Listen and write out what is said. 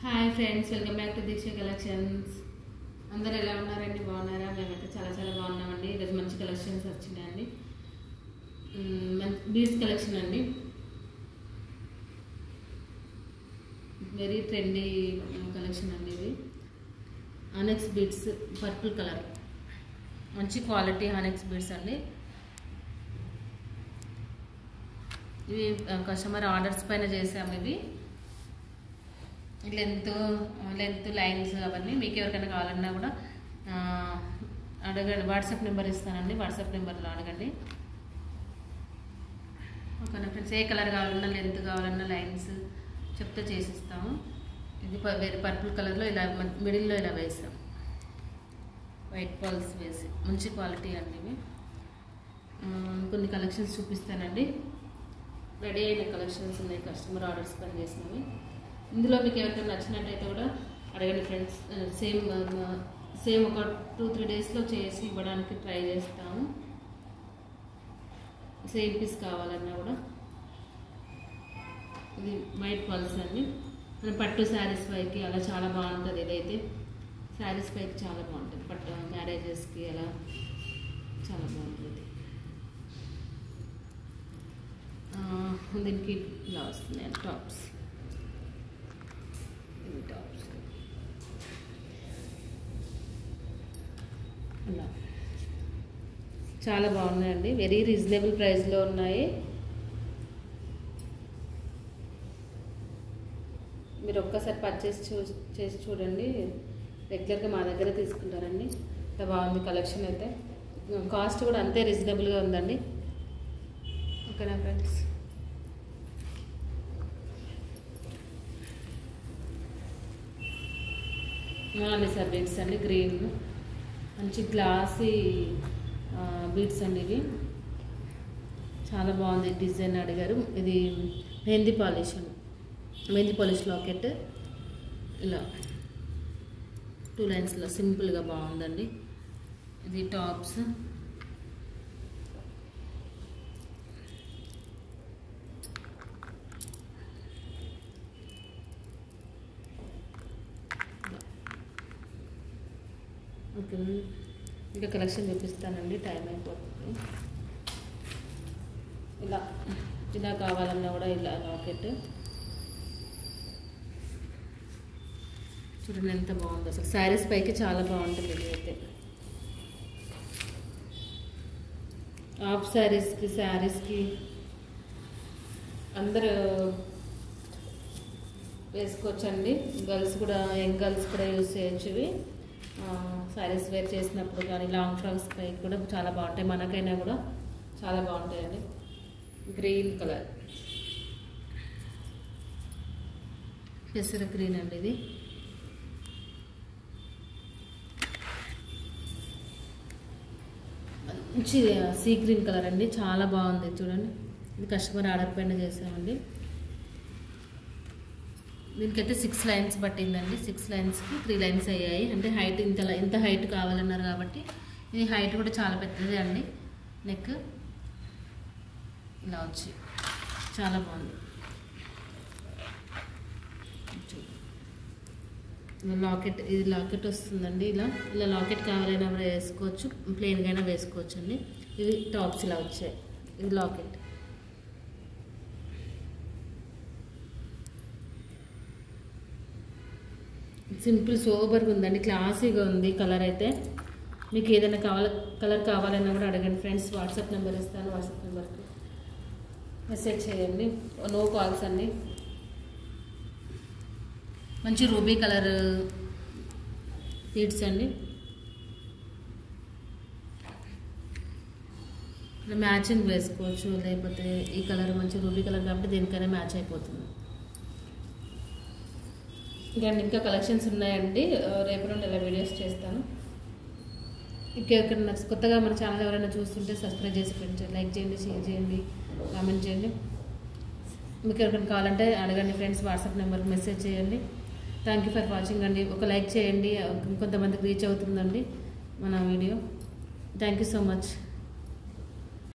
Hi friends, welcome back to Deeksha collections. అందరూ ఎలా ఉన్నారండి? బాగున్నారా? మేమైతే చాలా చాలా బాగున్నామండి. ఈరోజు మంచి కలెక్షన్స్ వచ్చినాయండి. బీడ్స్ కలెక్షన్ అండి. వెరీ ట్రెండీ కలెక్షన్ అండి. ఇది హానెక్స్ బీడ్స్, పర్పుల్ కలర్, మంచి క్వాలిటీ హానెక్స్ బీడ్స్ అండి. ఇవి కస్టమర్ ఆర్డర్స్ పైన చేసాము. ఇవి లెంత్ లైన్స్ అవన్నీ మీకు ఎవరికైనా కావాలన్నా కూడా అడగండి. వాట్సాప్ నెంబర్ ఇస్తానండి. వాట్సాప్ నెంబర్లో అడగండి. ఓకేనా ఫ్రెండ్స్? ఏ కలర్ కావాలన్నా, లెంత్ కావాలన్నా, లైన్స్ చెప్తే చేసిస్తాము. ఇది వేరే పర్పుల్ కలర్లో ఇలా మిడిల్లో ఇలా వేసాం, వైట్ పర్ల్స్ వేసి. మంచి క్వాలిటీ అండి. ఇవి కొన్ని కలెక్షన్స్ చూపిస్తానండి. రెడీ అయిన కలెక్షన్స్ ఉన్నాయి, కస్టమర్ ఆర్డర్స్ పని చేసినవి. ఇందులో మీకు ఎవరికైనా నచ్చినట్టయితే కూడా అడగండి ఫ్రెండ్స్. సేమ్ ఒక 2-3 డేస్లో చేసి ఇవ్వడానికి ట్రై చేస్తాము. సేమ్ పీస్ కావాలన్నా కూడా. ఇది వైట్ పల్స్ అండి. మన పట్టు శారీస్ పైకి అలా చాలా బాగుంటుంది. ఇదైతే శారీస్ పైకి చాలా బాగుంటుంది. పట్టు మ్యారేజెస్కి అలా చాలా బాగుంటుంది. దీనికి ఇలా వస్తున్నాయి టాప్స్. అలా చాలా బాగున్నాయండి. వెరీ రీజనబుల్ ప్రైస్లో ఉన్నాయి. మీరు ఒక్కసారి పర్చేస్ చేసి చూడండి. రెగ్యులర్గా మా దగ్గర తీసుకుంటారండి. అంత బాగుంది కలెక్షన్ అయితే. కాస్ట్ కూడా అంతే రీజనబుల్గా ఉందండి. ఓకేనా ఫ్రెండ్స్? సార్ బీడ్స్ అండి. గ్రీన్ మంచి గ్లాసీ బీడ్స్ అండి. ఇవి చాలా బాగుంది. డిజైన్ అడిగారు. ఇది మెహందీ పాలిష్ అండి. మెహందీ పాలిష్ లాకెట్ ఇలా 2 లైన్స్లో సింపుల్గా బాగుందండి. ఇది టాప్స్. ఓకే, ఇంకా కలెక్షన్ చూపిస్తానండి. టైం అయిపోతుంది. ఇలా కావాలన్నా కూడా ఇలా లాకెట్ చూడండి ఎంత బాగుందో. అసలు శారీస్ పైకి చాలా బాగుంటుంది. ఇది అయితే హాఫ్ శారీస్కి అందరూ వేసుకోవచ్చండి. గర్ల్స్ కూడా, యంగ్ గర్ల్స్ కూడా యూజ్ చేయొచ్చు. ఇవి శారీస్ వేర్ చేసినప్పుడు కానీ లాంగ్ ఫ్రాక్స్ పై కూడా చాలా బాగుంటాయి. మనకైనా కూడా చాలా బాగుంటాయండి. గ్రీన్ కలర్, పెసర గ్రీన్ అండి. ఇది మంచి సీ గ్రీన్ కలర్ అండి. చాలా బాగుంది చూడండి. ఇది కస్టమర్ ఆర్డర్ పైన చేసామండి. దీనికైతే 6 లైన్స్ పట్టిందండి. 6 లైన్స్కి 3 లైన్స్ అయ్యాయి. అంటే హైట్ ఇంత హైట్ కావాలన్నారు కాబట్టి ఇది హైట్ కూడా చాలా పెద్దది అండి. నెక్ ఇలా వచ్చి చాలా బాగుంది. లాకెట్, ఇది లాకెట్ వస్తుందండి. ఇలా లాకెట్ కావాలైనా కూడా వేసుకోవచ్చు, ప్లెయిన్గా అయినా వేసుకోవచ్చు అండి. ఇవి టాప్స్ ఇలా వచ్చాయి. ఇది లాకెట్. సింపుల్ సోబర్గా ఉందండి. క్లాసీగా ఉంది. కలర్ అయితే మీకు ఏదైనా కలర్ కావాలన్నా కూడా అడగండి ఫ్రెండ్స్. వాట్సాప్ నెంబర్ ఇస్తాను. వాట్సాప్ నెంబర్కి మెసేజ్ చేయండి. నో కాల్స్ అండి. మంచి రూబీ కలర్ బీడ్స్ అండి. మ్యాచింగ్ వేసుకోవచ్చు, లేకపోతే ఈ కలర్ మంచి రూబీ కలర్ కాబట్టి దేనికైనా మ్యాచ్ అయిపోతుంది. ఇంకా కలెక్షన్స్ ఉన్నాయండి. రేపు నుండి ఇలా వీడియోస్ చేస్తాను. ఇంకెక్కడ కొత్తగా మన ఛానల్ ఎవరైనా చూస్తుంటే సబ్స్క్రైబ్ చేసి ఫ్రెండ్స్ లైక్ చేయండి, షేర్ చేయండి, కామెంట్ చేయండి. మీకు ఎవరికైనా కావాలంటే అడగండి ఫ్రెండ్స్. వాట్సాప్ నెంబర్కి మెసేజ్ చేయండి. థ్యాంక్ యూ ఫర్ వాచింగ్ అండి. ఒక లైక్ చేయండి, కొంతమందికి రీచ్ అవుతుందండి మన video. Thank you so much.